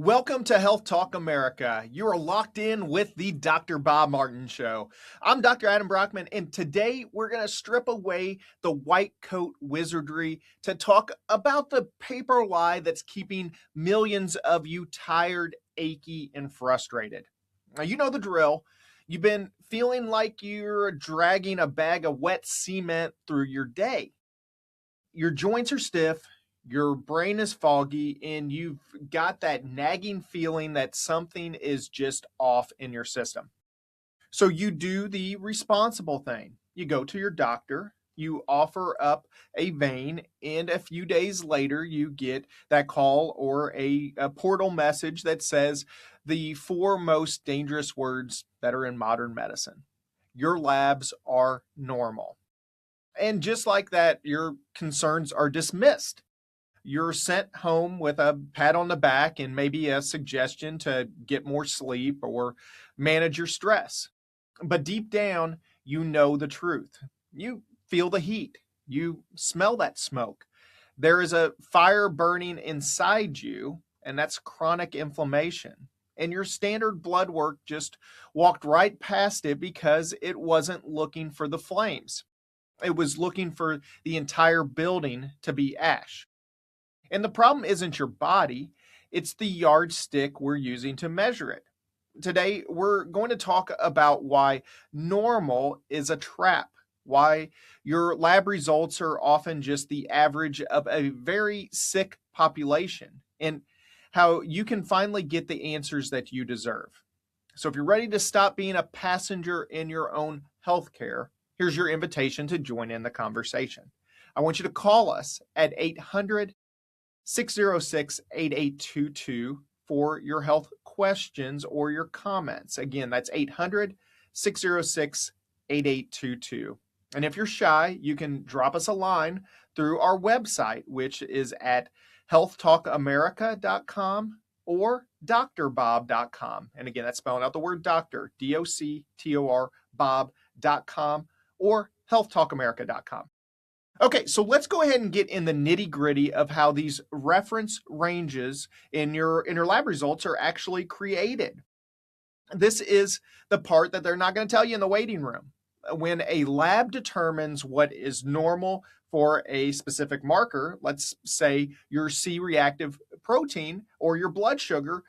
Welcome to Health Talk America. You are locked in with the Dr. Bob Martin Show. I'm Dr. Adam Brockman, and today we're going to strip away the white coat wizardry to talk about the paper lie that's keeping millions of you tired, achy, and frustrated. Now, you know the drill. You've been feeling like you're dragging a bag of wet cement through your day. Your joints are stiff, your brain is foggy, and you've got that nagging feeling that something is just off in your system. So you do the responsible thing. You go to your doctor, you offer up a vein, and a few days later, you get that call or a portal message that says the four most dangerous words that are in modern medicine. Your labs are normal. And just like that, your concerns are dismissed. You're sent home with a pat on the back and maybe a suggestion to get more sleep or manage your stress. But deep down, you know the truth. You feel the heat. You smell that smoke. There is a fire burning inside you, and that's chronic inflammation. And your standard blood work just walked right past it because it wasn't looking for the flames. It was looking for the entire building to be ash. And the problem isn't your body, it's the yardstick we're using to measure it. Today, we're going to talk about why normal is a trap, why your lab results are often just the average of a very sick population, and how you can finally get the answers that you deserve. So, if you're ready to stop being a passenger in your own healthcare, here's your invitation to join in the conversation. I want you to call us at 800-606-8822 for your health questions or your comments. Again, that's 800-606-8822. And if you're shy, you can drop us a line through our website, which is at healthtalkamerica.com or drbob.com. And again, that's spelling out the word doctor, DOCTOR, bob.com or healthtalkamerica.com. Okay, so let's go ahead and get in the nitty-gritty of how these reference ranges in your lab results are actually created. This is the part that they're not going to tell you in the waiting room. When a lab determines what is normal for a specific marker, let's say your C-reactive protein or your blood sugar,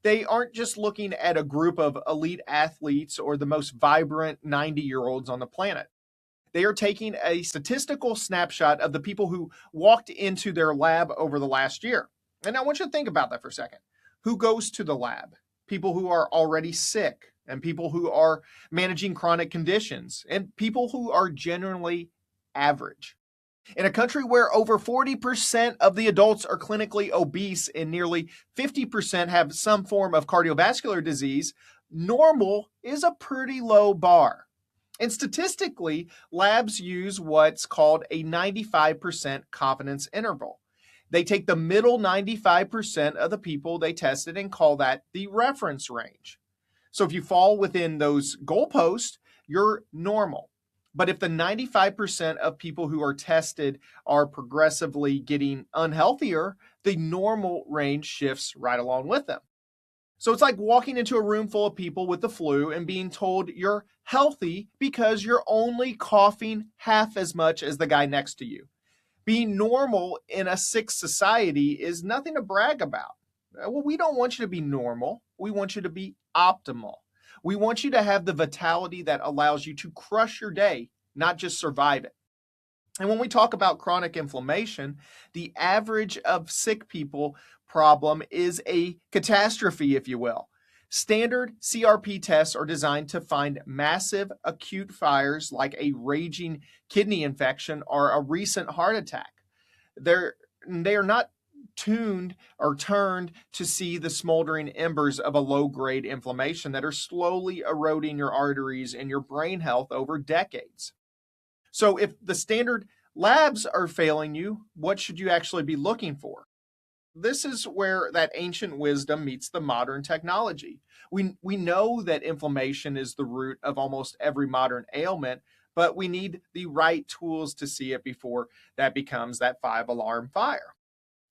they aren't just looking at a group of elite athletes or the most vibrant 90-year-olds on the planet. They are taking a statistical snapshot of the people who walked into their lab over the last year. And I want you to think about that for a second. Who goes to the lab? People who are already sick, and people who are managing chronic conditions, and people who are generally average. In a country where over 40% of the adults are clinically obese and nearly 50% have some form of cardiovascular disease, normal is a pretty low bar. And statistically, labs use what's called a 95% confidence interval. They take the middle 95% of the people they tested and call that the reference range. So if you fall within those goalposts, you're normal. But if the 95% of people who are tested are progressively getting unhealthier, the normal range shifts right along with them. So it's like walking into a room full of people with the flu and being told you're healthy because you're only coughing half as much as the guy next to you. Being normal in a sick society is nothing to brag about. Well, we don't want you to be normal. We want you to be optimal. We want you to have the vitality that allows you to crush your day, not just survive it. And when we talk about chronic inflammation, the average of sick people problem is a catastrophe, if you will. Standard CRP tests are designed to find massive acute fires like a raging kidney infection or a recent heart attack. They are not tuned or turned to see the smoldering embers of a low-grade inflammation that are slowly eroding your arteries and your brain health over decades. So if the standard labs are failing you, what should you actually be looking for? This is where that ancient wisdom meets the modern technology. We know that inflammation is the root of almost every modern ailment, but we need the right tools to see it before that becomes that 5-alarm fire.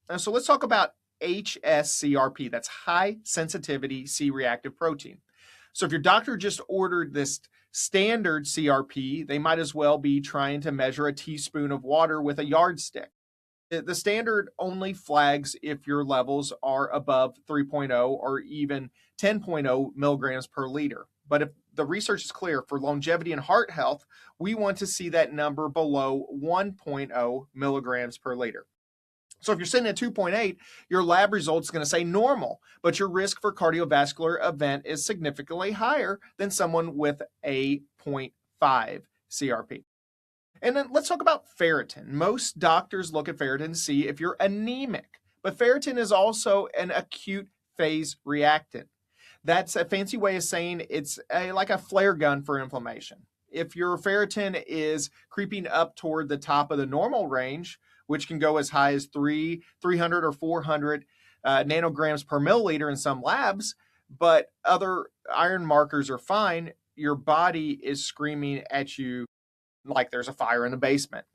And so let's talk about HSCRP. That's high sensitivity C-reactive protein. So if your doctor just ordered this standard CRP, they might as well be trying to measure a teaspoon of water with a yardstick. The standard only flags if your levels are above 3.0 or even 10.0 milligrams per liter. But if the research is clear for longevity and heart health, we want to see that number below 1.0 milligrams per liter. So if you're sitting at 2.8, your lab results is going to say normal, but your risk for cardiovascular event is significantly higher than someone with a 0.5 CRP. And then let's talk about ferritin. Most doctors look at ferritin to see if you're anemic, but ferritin is also an acute phase reactant. That's a fancy way of saying it's like a flare gun for inflammation. If your ferritin is creeping up toward the top of the normal range, which can go as high as 300 or 400 nanograms per milliliter in some labs, but other iron markers are fine, your body is screaming at you like there's a fire in the basement.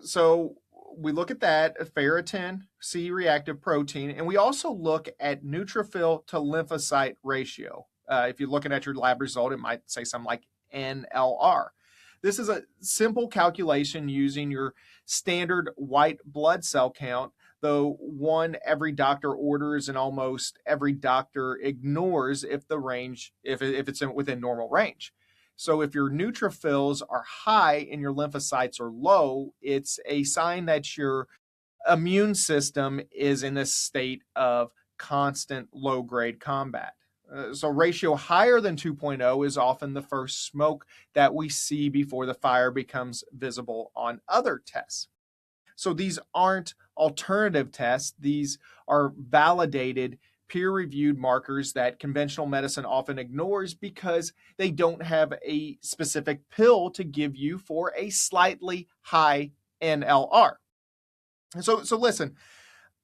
So we look at that, ferritin, C-reactive protein, and we also look at neutrophil to lymphocyte ratio. If you're looking at your lab result, it might say something like NLR. This is a simple calculation using your standard white blood cell count, though one every doctor orders and almost every doctor ignores if it's within normal range. So if your neutrophils are high and your lymphocytes are low, it's a sign that your immune system is in a state of constant low-grade combat. So ratio higher than 2.0 is often the first smoke that we see before the fire becomes visible on other tests. So these aren't alternative tests. These are validated, peer-reviewed markers that conventional medicine often ignores because they don't have a specific pill to give you for a slightly high NLR. So listen,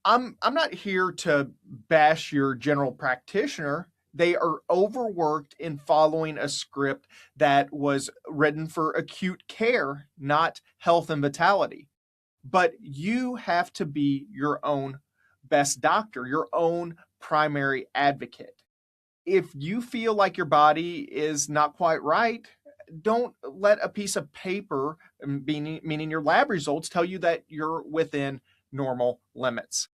I'm not here to bash your general practitioner. They are overworked in following a script that was written for acute care, not health and vitality. But you have to be your own best doctor, your own primary advocate. If you feel like your body is not quite right, don't let a piece of paper, meaning your lab results, tell you that you're within normal limits.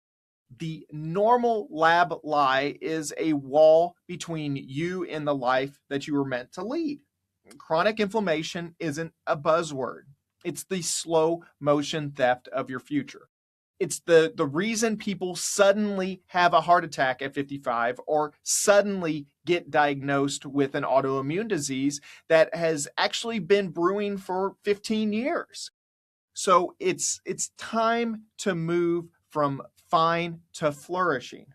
The normal lab lie is a wall between you and the life that you were meant to lead. Chronic inflammation isn't a buzzword. It's the slow motion theft of your future. It's the reason people suddenly have a heart attack at 55 or suddenly get diagnosed with an autoimmune disease that has actually been brewing for 15 years. So it's time to move from fine to flourishing.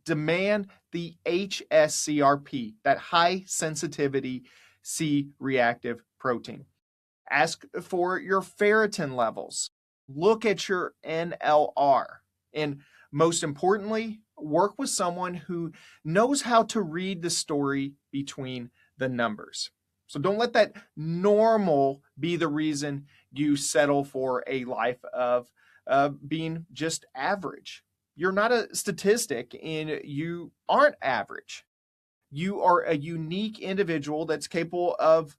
Demand the HSCRP, that high sensitivity C-reactive protein. Ask for your ferritin levels. Look at your NLR. And most importantly, work with someone who knows how to read the story between the numbers. So don't let that normal be the reason you settle for a life of being just average. You're not a statistic and you aren't average. You are a unique individual that's capable of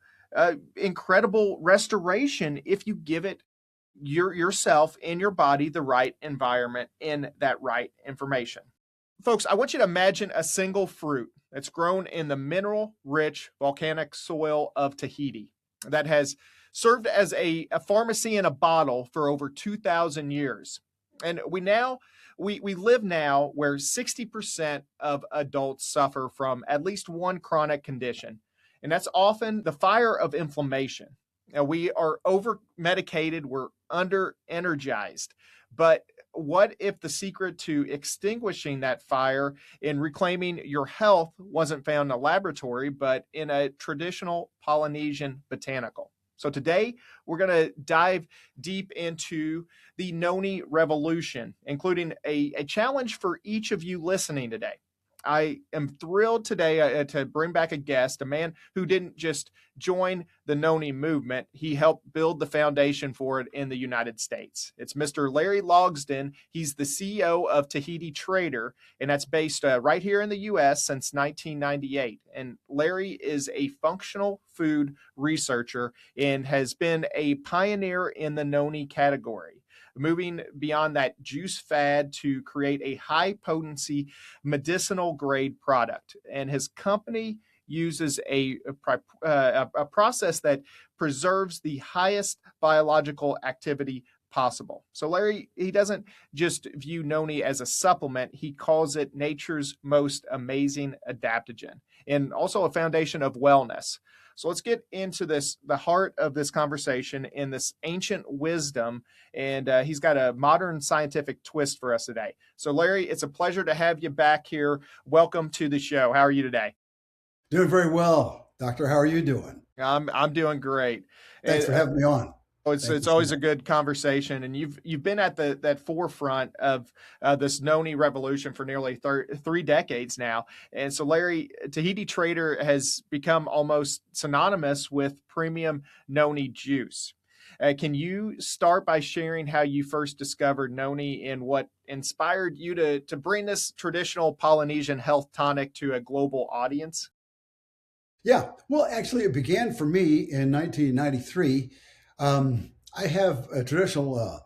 incredible restoration if you give it yourself and your body the right environment and that right information. Folks, I want you to imagine a single fruit that's grown in the mineral-rich volcanic soil of Tahiti that has served as a pharmacy in a bottle for over 2,000 years. And we live now where 60% of adults suffer from at least one chronic condition, and that's often the fire of inflammation. Now, we are over-medicated, we're under-energized, but what if the secret to extinguishing that fire and reclaiming your health wasn't found in a laboratory, but in a traditional Polynesian botanical? So today, we're going to dive deep into the Noni revolution, including a challenge for each of you listening today. I am thrilled today to bring back a guest, a man who didn't just join the Noni movement, he helped build the foundation for it in the United States. It's Mr. Larry Logsdon. He's the CEO of Tahiti Trader, and that's based right here in the U.S. since 1998. And Larry is a functional food researcher and has been a pioneer in the Noni category, moving beyond that juice fad to create a high potency medicinal grade product. And his company uses a process that preserves the highest biological activity possible. So Larry, he doesn't just view Noni as a supplement, he calls it nature's most amazing adaptogen and also a foundation of wellness. So let's get into the heart of this conversation in this ancient wisdom. And he's got a modern scientific twist for us today. So Larry, it's a pleasure to have you back here. Welcome to the show. How are you today? Doing very well, Doctor. How are you doing? I'm doing great. Thanks for having me on. It's always a good conversation, and you've been at that forefront of this Noni revolution for nearly 3 decades now. And so, Larry, Tahiti Trader has become almost synonymous with premium Noni juice. Can you start by sharing how you first discovered Noni and what inspired you to bring this traditional Polynesian health tonic to a global audience? Yeah, well, actually, it began for me in 1993. I have a traditional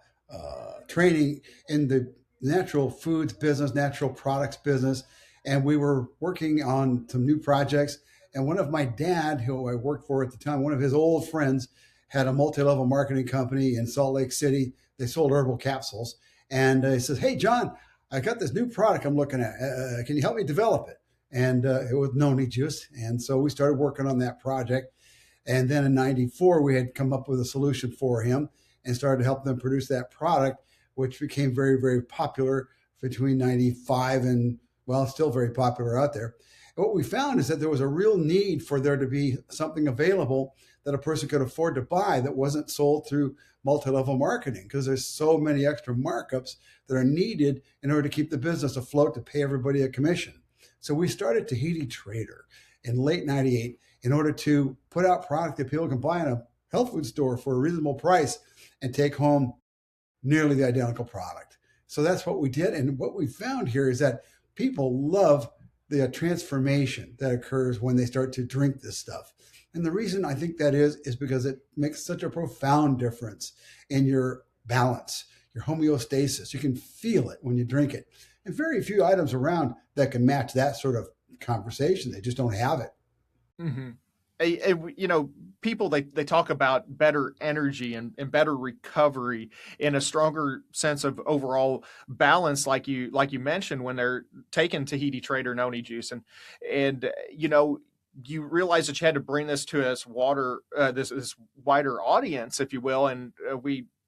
training in the natural foods business, natural products business, and we were working on some new projects. And one of my dad, who I worked for at the time, one of his old friends, had a multi-level marketing company in Salt Lake City. They sold herbal capsules, and he says, "Hey, John, I got this new product I'm looking at. Can you help me develop it?" And it was Noni juice, and so we started working on that project. And then in 94, we had come up with a solution for him and started to help them produce that product, which became very, very popular between 95 and, well, still very popular out there. And what we found is that there was a real need for there to be something available that a person could afford to buy that wasn't sold through multi-level marketing, because there's so many extra markups that are needed in order to keep the business afloat to pay everybody a commission. So we started Tahiti Trader in late 98 in order to put out product that people can buy in a health food store for a reasonable price and take home nearly the identical product. So that's what we did. And what we found here is that people love the transformation that occurs when they start to drink this stuff. And the reason I think that is because it makes such a profound difference in your balance, your homeostasis. You can feel it when you drink it. And very few items around that can match that sort of conversation. They just don't have it. Mm-hmm. People they talk about better energy and better recovery and a stronger sense of overall balance, like you mentioned, when they're taking Tahiti Trader Noni juice, and you realize that you had to bring this to this wider audience, if you will, and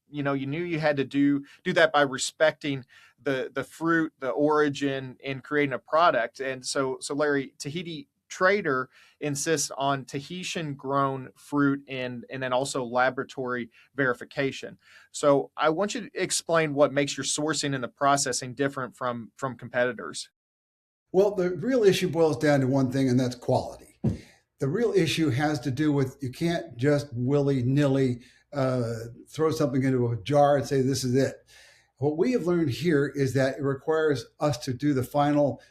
you knew you had to do that by respecting the fruit, the origin, and creating a product. And so Larry, Tahiti Trader insists on Tahitian grown fruit and then also laboratory verification. So I want you to explain what makes your sourcing and the processing different from competitors. Well, the real issue boils down to one thing, and that's quality. The real issue has to do with you can't just willy-nilly throw something into a jar and say, this is it. What we have learned here is that it requires us to do the final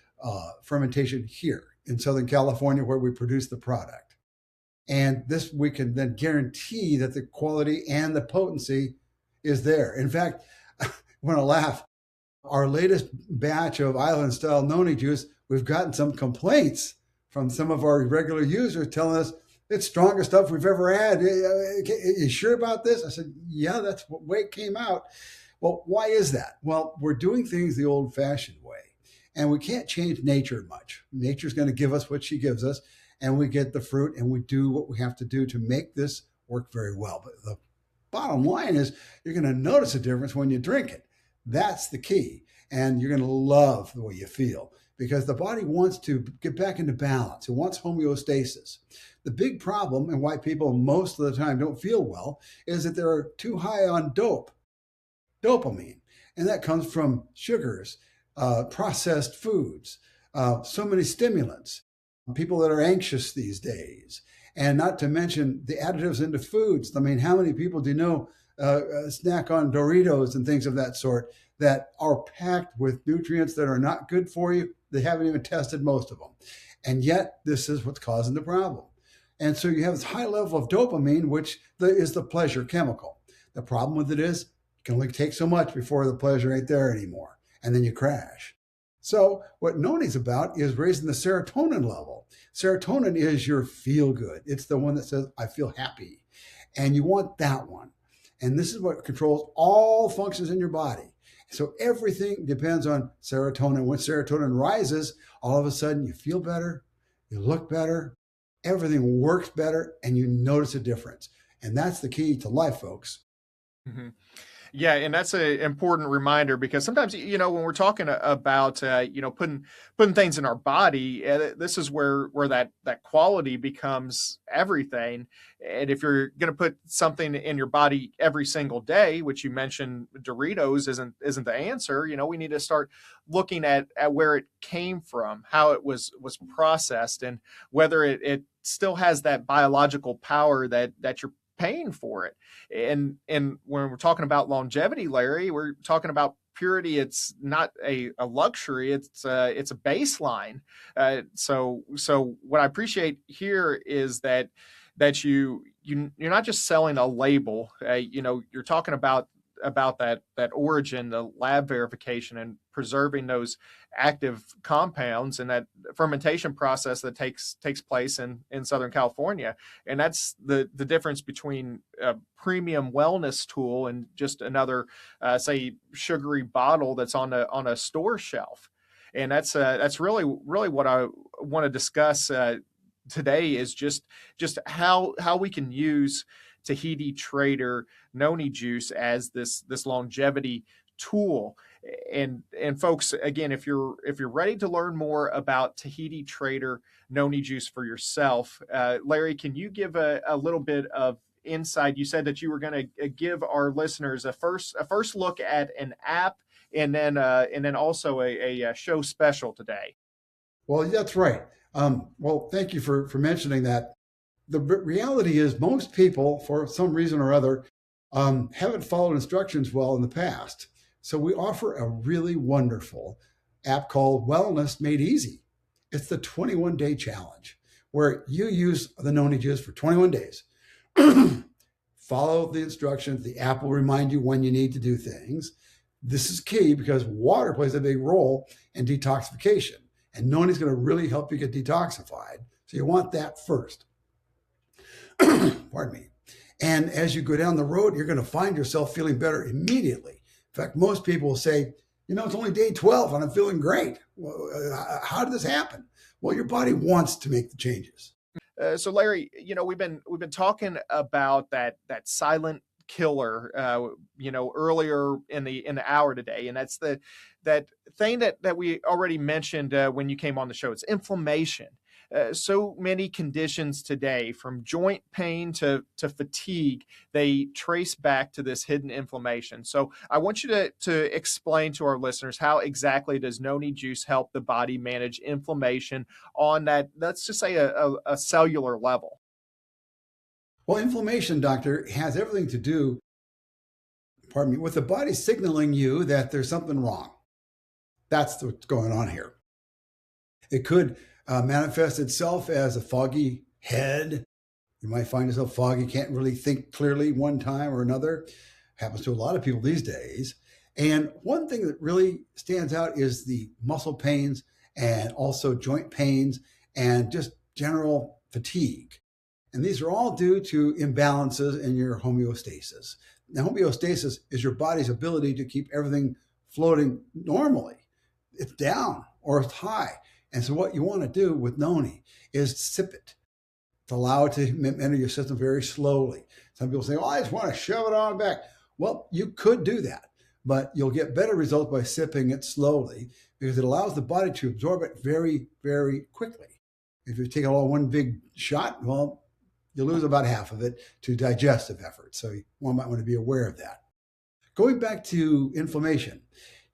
fermentation here in Southern California, where we produce the product. And this, we can then guarantee that the quality and the potency is there. In fact, I want to laugh. Our latest batch of island style Noni juice, we've gotten some complaints from some of our regular users telling us it's strongest stuff we've ever had. You sure about this? I said, yeah, that's what way it came out. Well, why is that? Well, we're doing things the old fashioned way, and we can't change nature much. Nature's going to give us what she gives us, and we get the fruit and we do what we have to do to make this work very well. But the bottom line is you're going to notice a difference when you drink it. That's the key. And you're going to love the way you feel, because the body wants to get back into balance. It wants homeostasis. The big problem, and why people most of the time don't feel well, is that they're too high on dopamine. And that comes from sugars, processed foods, so many stimulants, people that are anxious these days, and not to mention the additives into foods. I mean, how many people do you know snack on Doritos and things of that sort that are packed with nutrients that are not good for you? They haven't even tested most of them. And yet, this is what's causing the problem. And so you have this high level of dopamine, which is the pleasure chemical. The problem with it is you can only take so much before the pleasure ain't there anymore, and then you crash. So what Noni's about is raising the serotonin level. Serotonin is your feel good. It's the one that says, I feel happy. And you want that one. And this is what controls all functions in your body. So everything depends on serotonin. When serotonin rises, all of a sudden you feel better, you look better, everything works better, and you notice a difference. And that's the key to life, folks. Mm-hmm. Yeah, and that's an important reminder because sometimes, when we're talking about, putting things in our body, this is where that quality becomes everything. And if you're going to put something in your body every single day, which you mentioned, Doritos isn't the answer. We need to start looking at where it came from, how it was processed, and whether it still has that biological power that you're paying for it. And when we're talking about longevity, Larry, we're talking about purity. It's not a luxury. It's a baseline. So what I appreciate here is that you're not just selling a label. You're talking about that origin, the lab verification, and preserving those active compounds and that fermentation process that takes place in Southern California. And that's the difference between a premium wellness tool and just another, say, sugary bottle that's on a store shelf. And that's really what I want to discuss today is just how we can use Tahiti Trader Noni Juice as this longevity tool. And folks, again, if you're ready to learn more about Tahiti Trader Noni Juice for yourself, Larry, can you give a little bit of insight? You said that you were going to give our listeners a first look at an app and then also a show special today. Well, that's right. Well, thank you for mentioning that. The reality is most people, for some reason or other, haven't followed instructions well in the past. So we offer a really wonderful app called Wellness Made Easy. It's the 21-day challenge where you use the Noni Juice for 21 days. Follow the instructions. The app will remind you when you need to do things. This is key because water plays a big role in detoxification. And Noni is going to really help you get detoxified. So you want that first. Pardon me. And as you go down the road, you're going to find yourself feeling better immediately. In fact, most people will say, it's only day 12 and I'm feeling great. Well, how did this happen? Well, your body wants to make the changes. So Larry, we've been talking about that silent killer, earlier in the hour today. And that's that thing that we already mentioned when you came on the show. It's inflammation. So many conditions today, from joint pain to fatigue, they trace back to this hidden inflammation. So I want you to explain to our listeners how exactly does Noni Juice help the body manage inflammation on that, let's just say a cellular level. Well, inflammation, doctor, has everything to do, with the body signaling you that there's something wrong. That's what's going on here. It could manifest itself as a foggy head. You might find yourself foggy, can't really think clearly one time or another. Happens to a lot of people these days. And one thing that really stands out is the muscle pains and also joint pains and just general fatigue. And these are all due to imbalances in your homeostasis. Now, homeostasis is your body's ability to keep everything floating normally. It's down or it's high. And so what you want to do with Noni is sip it to allow it to enter your system very slowly. Some people say, I just want to shove it on back. Well, you could do that, but you'll get better results by sipping it slowly because it allows the body to absorb it very, very quickly. If you take it all one big shot, well, you lose about half of it to digestive effort. So one might want to be aware of that. Going back to inflammation,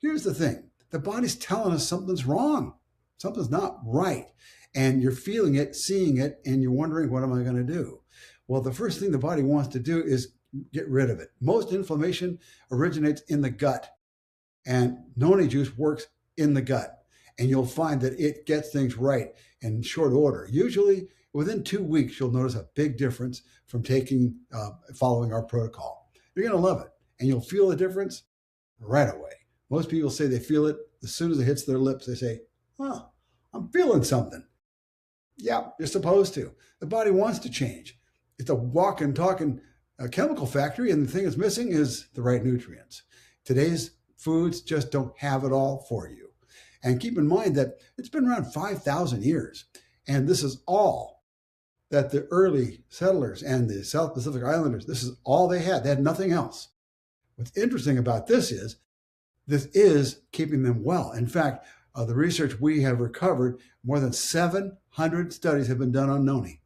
here's the thing. The body's telling us something's wrong. Something's not right. And you're feeling it, seeing it, and you're wondering, what am I going to do? Well, the first thing the body wants to do is get rid of it. Most inflammation originates in the gut, and noni juice works in the gut. And you'll find that it gets things right in short order. Usually within 2 weeks, you'll notice a big difference from following our protocol. You're going to love it, and you'll feel the difference right away. Most people say they feel it as soon as it hits their lips. They say, "Oh, I'm feeling something." Yeah, you're supposed to. The body wants to change. It's a walking, talking chemical factory, and the thing that's missing is the right nutrients. Today's foods just don't have it all for you. And keep in mind that it's been around 5,000 years, and this is all that the early settlers and the South Pacific Islanders, this is all they had. They had nothing else. What's interesting about this is keeping them well. In fact, the research we have recovered, more than 700 studies have been done on noni.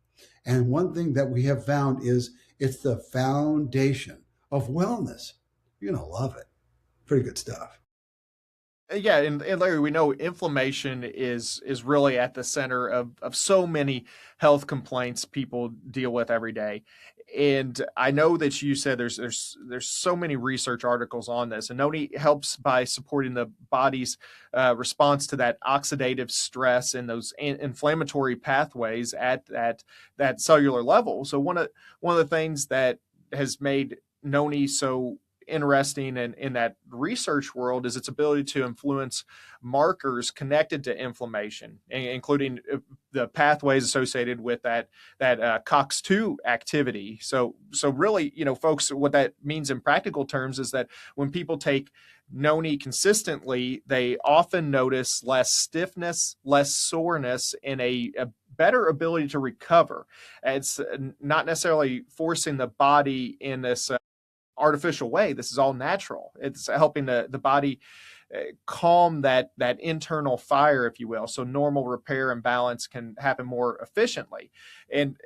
And one thing that we have found is it's the foundation of wellness. You're going to love it. Pretty good stuff. Yeah, and Larry, we know inflammation is really at the center of so many health complaints people deal with every day. And I know that you said there's so many research articles on this, and noni helps by supporting the body's response to that oxidative stress and those inflammatory pathways at that cellular level. So one of the things that has made noni so interesting in that research world is its ability to influence markers connected to inflammation, including the pathways associated with that COX-2 activity. So really, folks, what that means in practical terms is that when people take noni consistently, they often notice less stiffness, less soreness, and a better ability to recover. It's not necessarily forcing the body in this artificial way. This is all natural. It's helping the body calm that internal fire, if you will, so normal repair and balance can happen more efficiently. And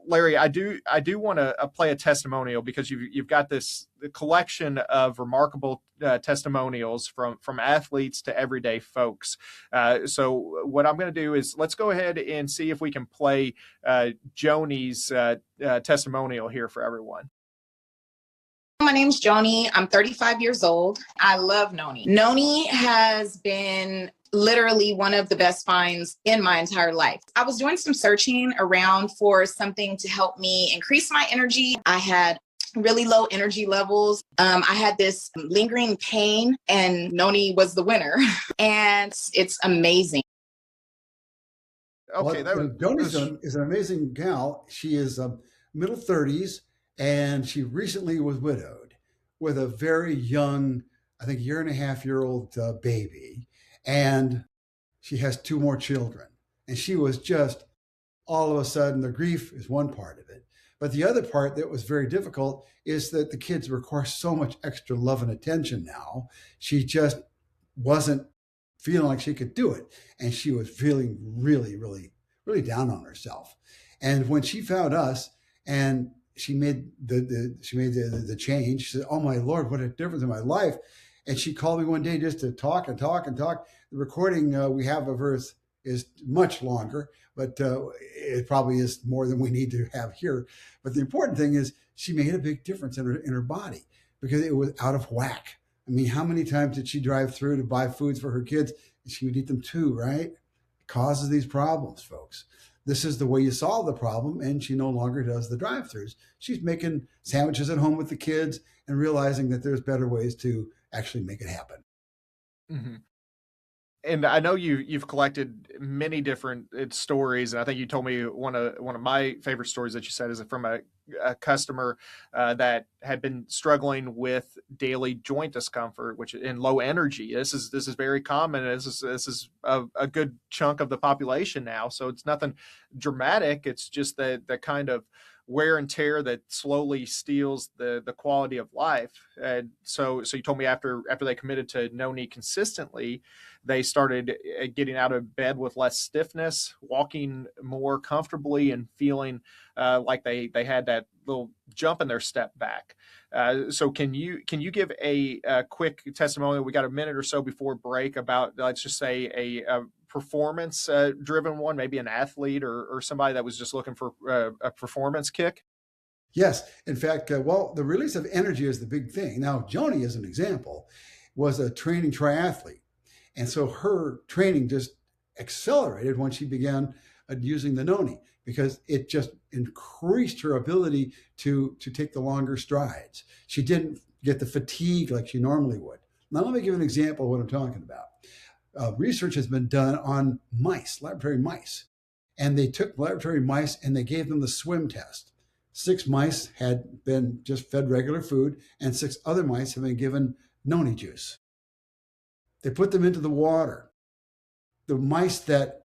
Larry, I do want to play a testimonial, because you've got the collection of remarkable testimonials from athletes to everyday folks. So what I'm going to do is let's go ahead and see if we can play Joni's testimonial here for everyone. My name's Joni. I'm 35 years old. I love noni. Noni has been literally one of the best finds in my entire life. I was doing some searching around for something to help me increase my energy. I had really low energy levels. I had this lingering pain, and noni was the winner. And it's amazing. Okay, Joni is an amazing gal. She is middle 30s. And she recently was widowed with a very young, I think, 1.5-year-old baby. And she has 2 more children. And she was just, all of a sudden, the grief is one part of it. But the other part that was very difficult is that the kids require so much extra love and attention now. She just wasn't feeling like she could do it. And she was feeling really, really, really down on herself. And when she found us, and she made the change. She said, "Oh my Lord, what a difference in my life!" And she called me one day just to talk and talk and talk. The recording we have of her is much longer, but it probably is more than we need to have here. But the important thing is she made a big difference in her body, because it was out of whack. I mean, how many times did she drive through to buy foods for her kids? And she would eat them too, right? It causes these problems, folks. This is the way you solve the problem, and she no longer does the drive-thrus. She's making sandwiches at home with the kids and realizing that there's better ways to actually make it happen. Mm-hmm. And I know you've collected many different stories, and I think you told me one of my favorite stories that you said is from a customer that had been struggling with daily joint discomfort, which in low energy. This is very common. This is a good chunk of the population now. So it's nothing dramatic. It's just the kind of wear and tear that slowly steals the quality of life. And so you told me after they committed to noni consistently, they started getting out of bed with less stiffness, walking more comfortably, and feeling like they had that little jump in their step back. So can you give a quick testimonial? We got a minute or so before break about, let's just say, a performance driven one, maybe an athlete or somebody that was just looking for a performance kick? Yes. In fact, well, the release of energy is the big thing. Now, Joni, as an example, was a training triathlete. And so her training just accelerated when she began using the Noni, because it just increased her ability to take the longer strides. She didn't get the fatigue like she normally would. Now, let me give an example of what I'm talking about. Research has been done on mice, laboratory mice. And they took laboratory mice and they gave them the swim test. 6 mice had been just fed regular food, and 6 other mice had been given Noni juice. They put them into the water. The mice that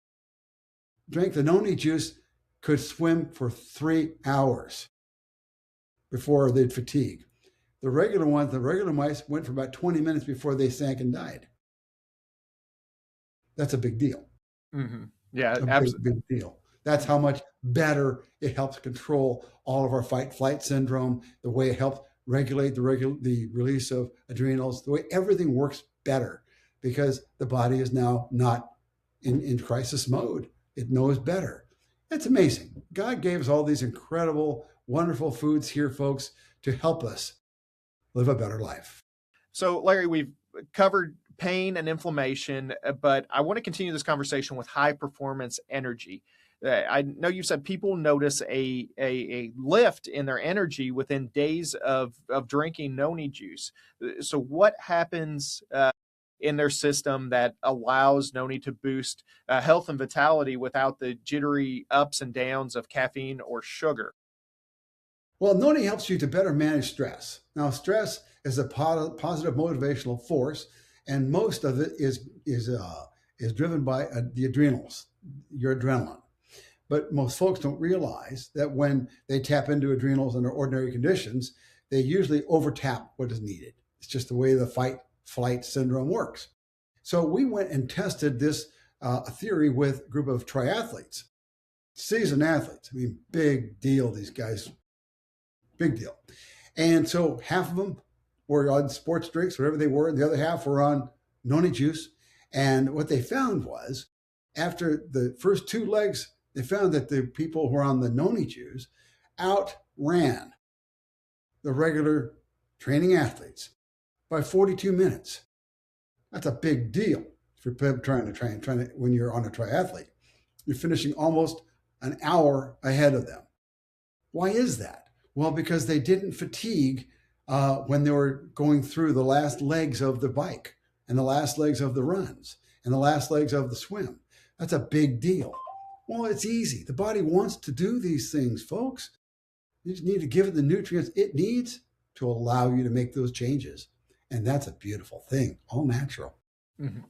drank the Noni juice could swim for 3 hours before they'd fatigue. The regular ones, the regular mice, went for about 20 minutes before they sank and died. That's a big deal. Mm-hmm. Yeah, absolutely. Big deal. That's how much better it helps control all of our fight-flight syndrome, the way it helps regulate the release of adrenals, the way everything works better, because the body is now not in crisis mode. It knows better. It's amazing. God gave us all these incredible, wonderful foods here, folks, to help us live a better life. So, Larry, we've covered pain and inflammation, but I want to continue this conversation with high performance energy. I know you said people notice a lift in their energy within days of drinking Noni juice. So what happens in their system that allows Noni to boost health and vitality without the jittery ups and downs of caffeine or sugar? Well, Noni helps you to better manage stress. Now, stress is a positive motivational force, and most of it is driven by the adrenals, your adrenaline. But most folks don't realize that when they tap into adrenals under ordinary conditions, they usually overtap what is needed. It's just the way the fight-flight syndrome works. So we went and tested this theory with a group of triathletes, seasoned athletes. I mean, big deal, these guys, big deal. And so half of them were on sports drinks, whatever they were, and the other half were on Noni juice. And what they found was, after the first 2 legs, they found that the people who were on the Noni juice outran the regular training athletes by 42 minutes. That's a big deal if you're trying to when you're on a triathlete. You're finishing almost an hour ahead of them. Why is that? Well, because they didn't fatigue when they were going through the last legs of the bike and the last legs of the runs and the last legs of the swim. That's a big deal. Well, it's easy. The body wants to do these things, folks. You just need to give it the nutrients it needs to allow you to make those changes. And that's a beautiful thing, all natural. Mm-hmm.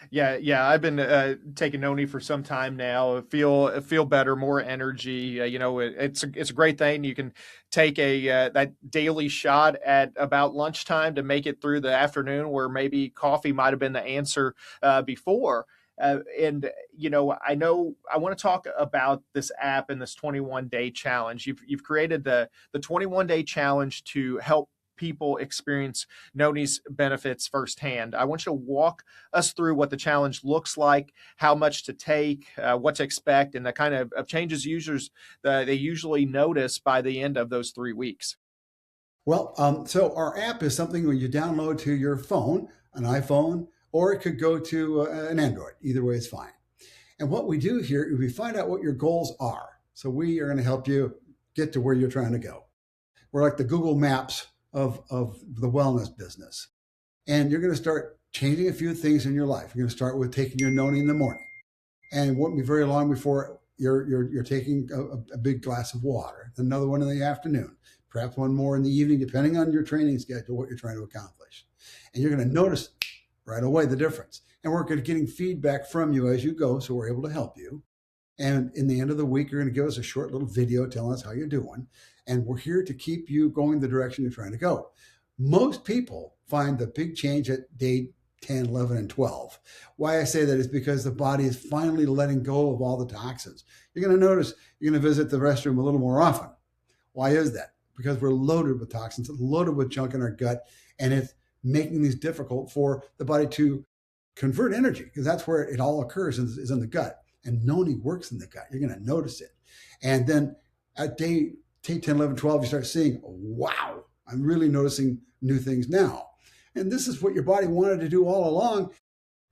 Yeah. I've been taking Noni for some time now. I feel better, more energy. It's a great thing. You can take that daily shot at about lunchtime to make it through the afternoon, where maybe coffee might have been the answer before. I want to talk about this app and this 21-day challenge. You've created the 21-day challenge to help people experience Noni's benefits firsthand. I want you to walk us through what the challenge looks like, how much to take, what to expect, and the kind of changes users they usually notice by the end of those 3 weeks. Well, so our app is something when you download to your phone, an iPhone, or it could go to an Android. Either way is fine. And what we do here is we find out what your goals are. So we are going to help you get to where you're trying to go. We're like the Google Maps of the wellness business. And you're going to start changing a few things in your life. You're going to start with taking your Noni in the morning. And it won't be very long before you're taking a big glass of water, another one in the afternoon, perhaps one more in the evening, depending on your training schedule, what you're trying to accomplish. And you're going to notice right away the difference. And we're getting feedback from you as you go, so we're able to help you. And in the end of the week, you're going to give us a short little video telling us how you're doing. And we're here to keep you going the direction you're trying to go. Most people find the big change at day 10, 11, and 12. Why I say that is because the body is finally letting go of all the toxins. You're going to notice you're going to visit the restroom a little more often. Why is that? Because we're loaded with toxins, loaded with junk in our gut, and it's making these difficult for the body to convert energy, because that's where it all occurs, is in the gut. And noni works in the gut. You're going to notice it. And then at day 10, 11, 12, you start seeing, wow, I'm really noticing new things now. And this is what your body wanted to do all along.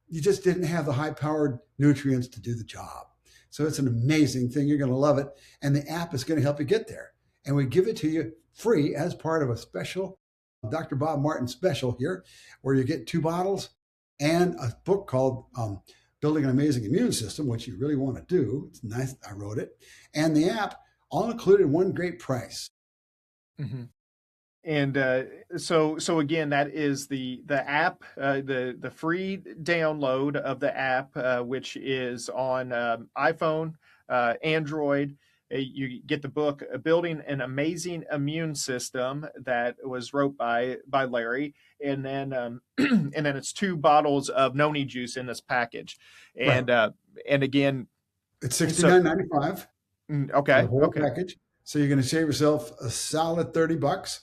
You just didn't have the high-powered nutrients to do the job. So it's an amazing thing. You're going to love it. And the app is going to help you get there. And we give it to you free as part of a special Dr. Bob Martin special here, where you get 2 bottles and a book called Building an Amazing Immune System, which you really want to do. It's nice. I wrote it. And the app, all included in one great price. Mm-hmm. And so again, that is the app, the free download of the app, which is on iPhone, Android. You get the book Building an Amazing Immune System that was wrote by Larry, and then and then it's 2 bottles of noni juice in this package, and Right. And again, it's $69.95. Okay, the whole okay. package. So you're going to save yourself a solid $30.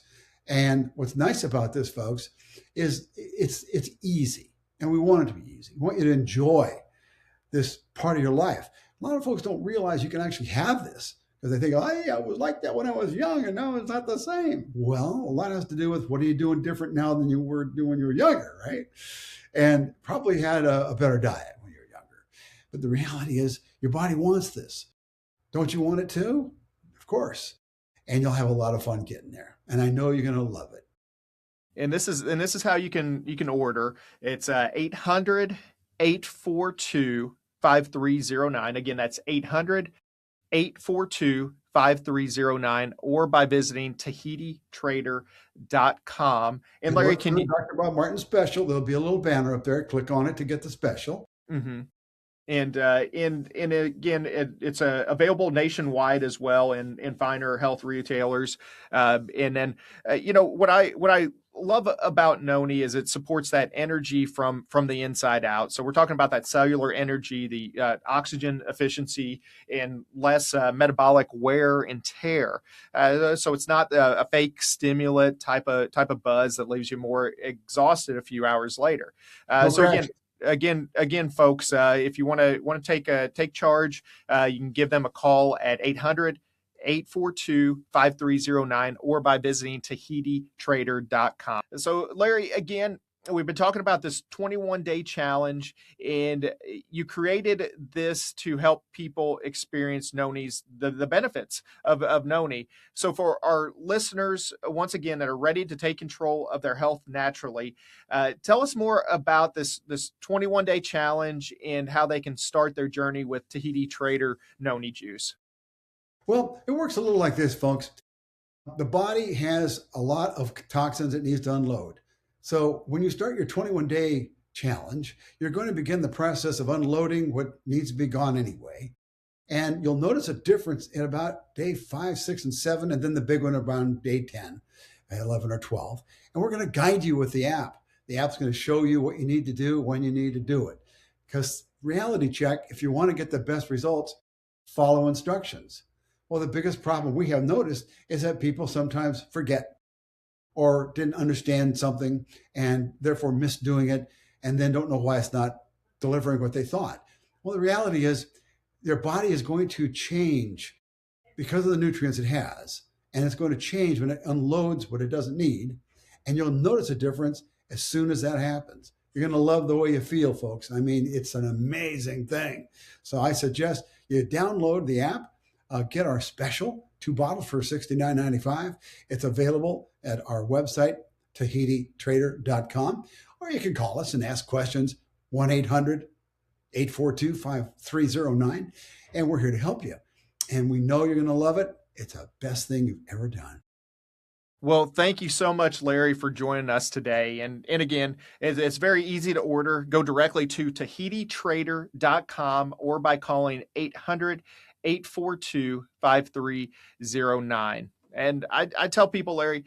And what's nice about this, folks, is it's easy, and we want it to be easy. We want you to enjoy this part of your life. A lot of folks don't realize you can actually have this, because they think, oh, yeah, I was like that when I was young, and now it's not the same. Well, a lot has to do with what are you doing different now than you were doing when you were younger, right? And probably had a better diet when you were younger. But the reality is your body wants this. Don't you want it too? Of course. And you'll have a lot of fun getting there. And I know you're going to love it. And this is how you can order. It's 800-842-5309. Again, that's 800-842-5309, or by visiting TahitiTrader.com. And Larry, can you Dr. Bob Martin special? There'll be a little banner up there. Click on it to get the special. Mm-hmm. And again, it's available nationwide as well in finer health retailers. And then, what I love about noni is it supports that energy from the inside out. So we're talking about that cellular energy, the oxygen efficiency, and less metabolic wear and tear. So it's not a fake stimulant type of buzz that leaves you more exhausted a few hours later. So again, folks, if you want to take charge, you can give them a call at 800-842-5309, or by visiting TahitiTrader.com. So Larry, again, we've been talking about this 21-day challenge, and you created this to help people experience noni's, the benefits of noni. So for our listeners, once again, that are ready to take control of their health naturally, tell us more about this 21-day challenge and how they can start their journey with Tahiti Trader Noni Juice. Well, it works a little like this, folks. The body has a lot of toxins it needs to unload. So when you start your 21-day challenge, you're going to begin the process of unloading what needs to be gone anyway. And you'll notice a difference in about day 5, 6, and 7, and then the big one around day 10, 11, or 12. And we're going to guide you with the app. The app's going to show you what you need to do when you need to do it. Because reality check, if you want to get the best results, follow instructions. Well, the biggest problem we have noticed is that people sometimes forget or didn't understand something and therefore missed doing it, and then don't know why it's not delivering what they thought. Well, the reality is their body is going to change because of the nutrients it has, and it's going to change when it unloads what it doesn't need, and you'll notice a difference as soon as that happens. You're going to love the way you feel, folks. I mean, it's an amazing thing. So I suggest you download the app, get our special 2 bottles for $69.95. It's available at our website, TahitiTrader.com, or you can call us and ask questions, 1-800-842-5309, and we're here to help you. And we know you're going to love it. It's the best thing you've ever done. Well, thank you so much, Larry, for joining us today. And again, it's very easy to order. Go directly to TahitiTrader.com, or by calling 800-842-5309. And I tell people, Larry,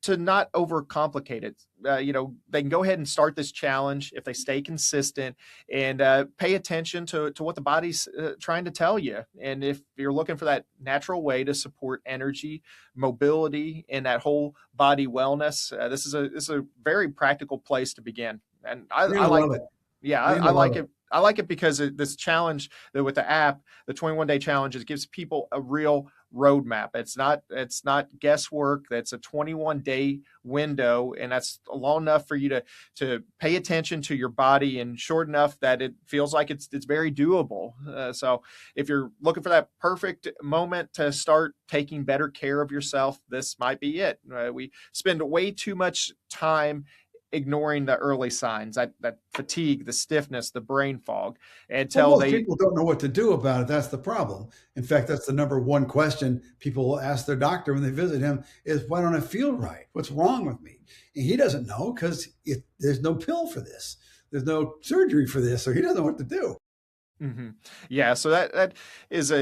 to not overcomplicate it. They can go ahead and start this challenge if they stay consistent and pay attention to what the body's trying to tell you. And if you're looking for that natural way to support energy, mobility, and that whole body wellness, this is a very practical place to begin. And I like it. Yeah, I I love like it. it. I like it because this challenge that with the app, the 21-day challenge, it gives people a real roadmap. It's not guesswork. That's a 21-day window, and that's long enough for you to pay attention to your body, and short enough that it feels like it's very doable. So if you're looking for that perfect moment to start taking better care of yourself, this might be it. We spend way too much time ignoring the early signs, that fatigue, the stiffness, the brain fog, Well, until most they. people don't know what to do about it. That's the problem. In fact, that's the number one question people will ask their doctor when they visit him is, why don't I feel right? What's wrong with me? And he doesn't know because there's no pill for this. There's no surgery for this, so he doesn't know what to do. Mhm. Yeah, so that is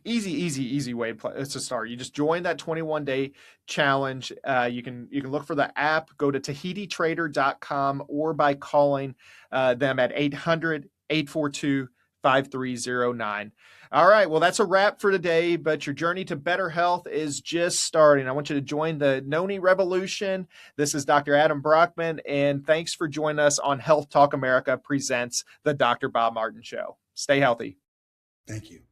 easy way to start. You just join that 21-day challenge. You can look for the app, go to tahititrader.com, or by calling them at 800-842-5309. All right, well, that's a wrap for today, but your journey to better health is just starting. I want you to join the Noni Revolution. This is Dr. Adam Brockman, and thanks for joining us on Health Talk America presents the Dr. Bob Martin Show. Stay healthy. Thank you.